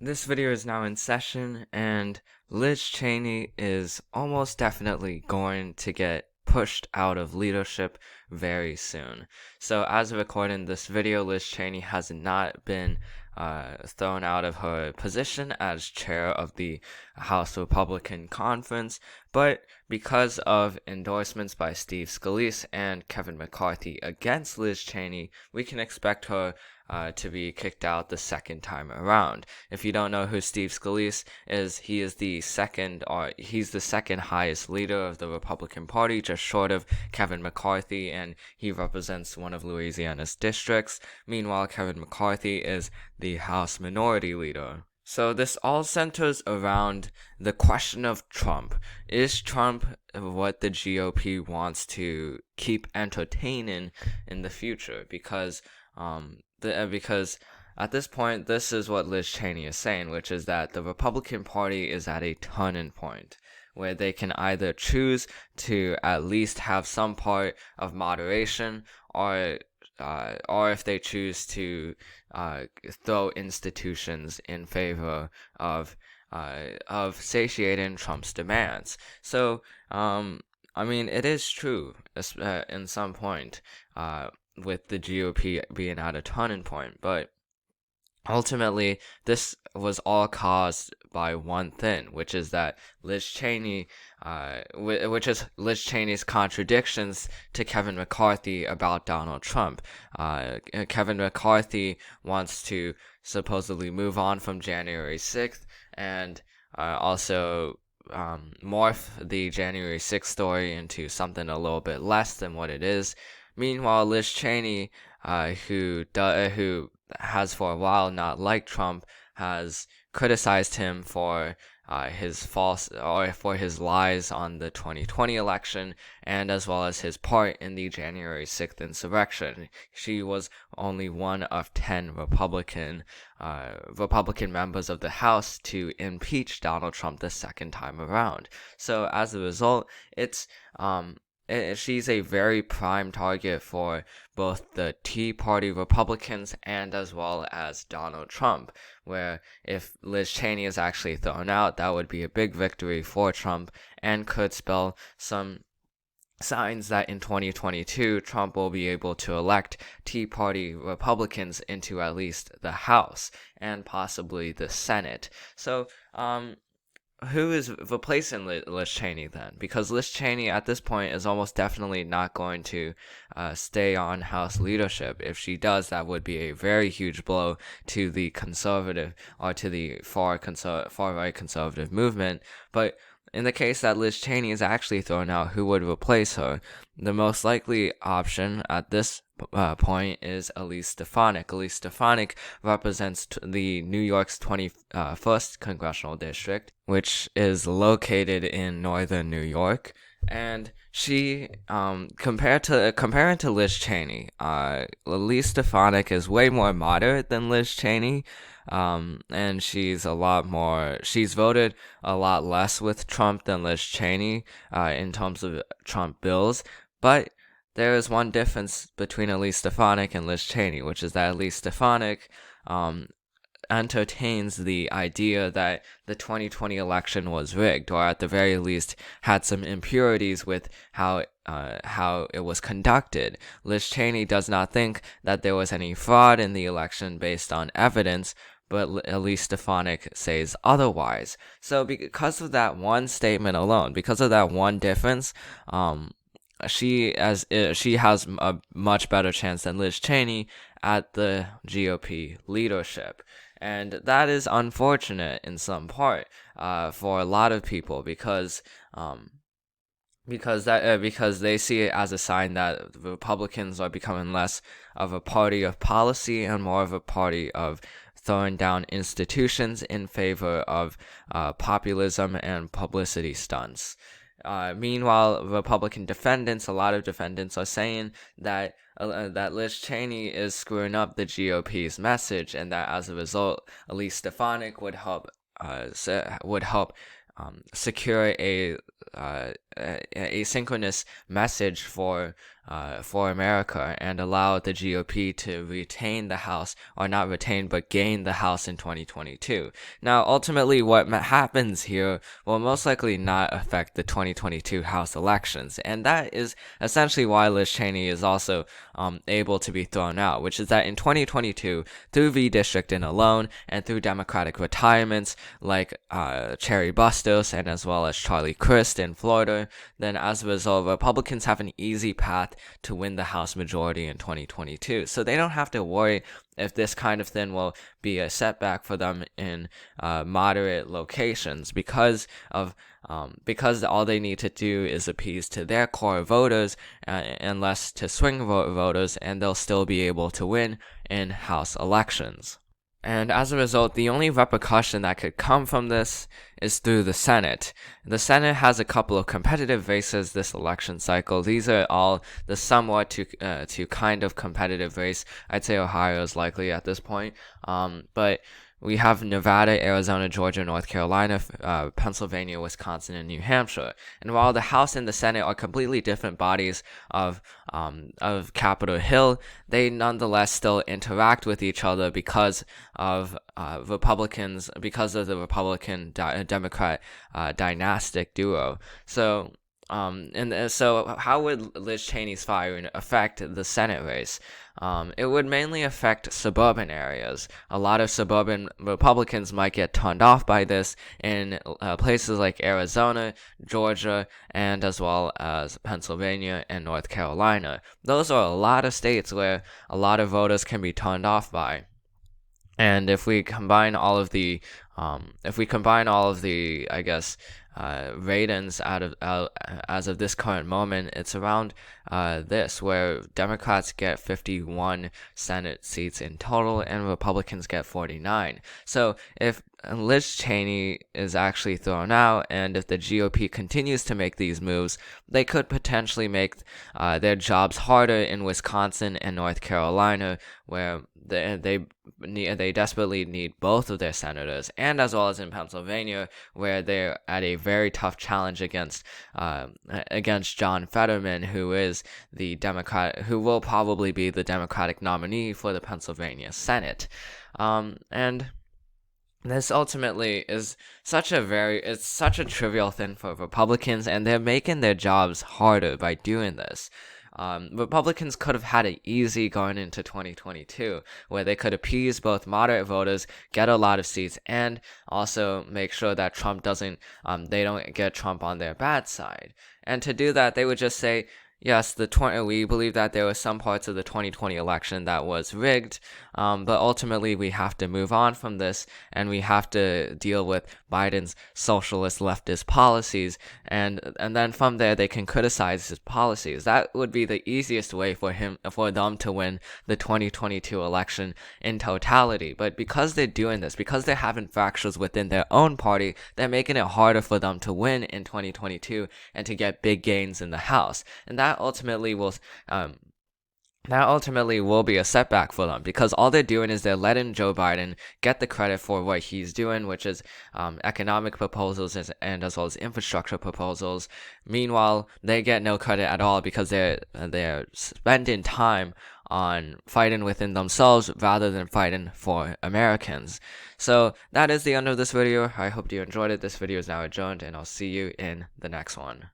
This video is now in session, and Liz Cheney is almost definitely going to get pushed out of leadership very soon. So, as of recording this video, Liz Cheney has not been thrown out of her position as chair of the House Republican Conference, but because of endorsements by Steve Scalise and Kevin McCarthy against Liz Cheney, we can expect her to be kicked out the second time around. If you don't know who Steve Scalise is, he's the second highest leader of the Republican Party, just short of Kevin McCarthy, and he represents one of Louisiana's districts. Meanwhile, Kevin McCarthy is the House Minority Leader. So this all centers around the question of Trump. Is Trump what the GOP wants to keep entertaining in the future? Because at this point, this is what Liz Cheney is saying, which is that the Republican Party is at a turning point where they can either choose to at least have some part of moderation, or if they choose to throw institutions in favor of satiating Trump's demands. So, I mean, it is true in some point, with the GOP being at a turning point, but ultimately, this was all caused by one thing, which is that Liz Cheney, which is Liz Cheney's contradictions to Kevin McCarthy about Donald Trump. Kevin McCarthy wants to supposedly move on from January 6th and also morph the January 6th story into something a little bit less than what it is. Meanwhile, Liz Cheney, who has for a while not liked Trump, has criticized him for his lies on the 2020 election, and as well as his part in the January 6th insurrection. She was only one of 10 Republican members of the House to impeach Donald Trump the second time around. So as a result, she's a very prime target for both the Tea Party Republicans and as well as Donald Trump, where if Liz Cheney is actually thrown out, that would be a big victory for Trump and could spell some signs that in 2022, Trump will be able to elect Tea Party Republicans into at least the House and possibly the Senate. So, who is replacing Liz Cheney then? Because Liz Cheney at this point is almost definitely not going to stay on House leadership. If she does, that would be a very huge blow to the conservative, or to the far right conservative movement. But in the case that Liz Cheney is actually thrown out, who would replace her? The most likely option at this point is Elise Stefanik. Elise Stefanik represents the New York's 21st Congressional District, which is located in northern New York. And she, comparing to Liz Cheney, Elise Stefanik is way more moderate than Liz Cheney. And she's voted a lot less with Trump than Liz Cheney, in terms of Trump bills. But there is one difference between Elise Stefanik and Liz Cheney, which is that Elise Stefanik, entertains the idea that the 2020 election was rigged, or at the very least had some impurities with how it was conducted. Liz Cheney does not think that there was any fraud in the election based on evidence, but Elise Stefanik says otherwise. So because of that one statement alone, because of that one difference, she has a much better chance than Liz Cheney at the GOP leadership. And that is unfortunate in some part, for a lot of people, because they see it as a sign that the Republicans are becoming less of a party of policy and more of a party of throwing down institutions in favor of populism and publicity stunts. Meanwhile, Republican defendants, a lot of defendants, are saying that Liz Cheney is screwing up the GOP's message, and that as a result, Elise Stefanik would help secure asynchronous message for America and allow the GOP to retain the House, or not retain, but gain the House in 2022. Now, ultimately, what happens here will most likely not affect the 2022 House elections, and that is essentially why Liz Cheney is also able to be thrown out, which is that in 2022, through redistricting alone and through Democratic retirements like Cherry Bustos and as well as Charlie Crist in Florida, then as a result, Republicans have an easy path to win the House majority in 2022. So they don't have to worry if this kind of thing will be a setback for them in moderate locations because all they need to do is appease to their core voters and less to swing voters, and they'll still be able to win in House elections. And as a result, the only repercussion that could come from this is through the Senate. The Senate has a couple of competitive races this election cycle. These are all the somewhat to kind of competitive race. I'd say Ohio is likely at this point. But we have Nevada, Arizona, Georgia, North Carolina, Pennsylvania, Wisconsin, and New Hampshire. And while the House and the Senate are completely different bodies of Capitol Hill, they nonetheless still interact with each other because of Republicans, because of the Republican Democrat dynastic duo. So how would Liz Cheney's firing affect the Senate race? It would mainly affect suburban areas. A lot of suburban Republicans might get turned off by this in places like Arizona, Georgia, and as well as Pennsylvania and North Carolina. Those are a lot of states where a lot of voters can be turned off by. And if we combine all of the, I guess, ratings as of this current moment, it's around this, where Democrats get 51 Senate seats in total and Republicans get 49. So if Liz Cheney is actually thrown out, and if the GOP continues to make these moves, they could potentially make their jobs harder in Wisconsin and North Carolina, where they desperately need both of their senators, and as well as in Pennsylvania, where they're at a very tough challenge against John Fetterman, who is the Democrat, who will probably be the Democratic nominee for the Pennsylvania Senate, and this ultimately is such a trivial thing for Republicans, and they're making their jobs harder by doing this. Republicans could have had it easy going into 2022, where they could appease both moderate voters, get a lot of seats, and also make sure that they don't get Trump on their bad side. And to do that, they would just say, yes, we believe that there were some parts of the 2020 election that was rigged, but ultimately we have to move on from this, and we have to deal with Biden's socialist leftist policies, and then from there they can criticize his policies. That would be the easiest way for them to win the 2022 election in totality. But because they're doing this, because they're having fractures within their own party, they're making it harder for them to win in 2022 and to get big gains in the House. And that ultimately will be a setback for them, because all they're doing is they're letting Joe Biden get the credit for what he's doing, which is economic proposals and as well as infrastructure proposals. Meanwhile, they get no credit at all because they're spending time on fighting within themselves rather than fighting for Americans. So that is the end of this video. I hope you enjoyed it. This video is now adjourned, and I'll see you in the next one.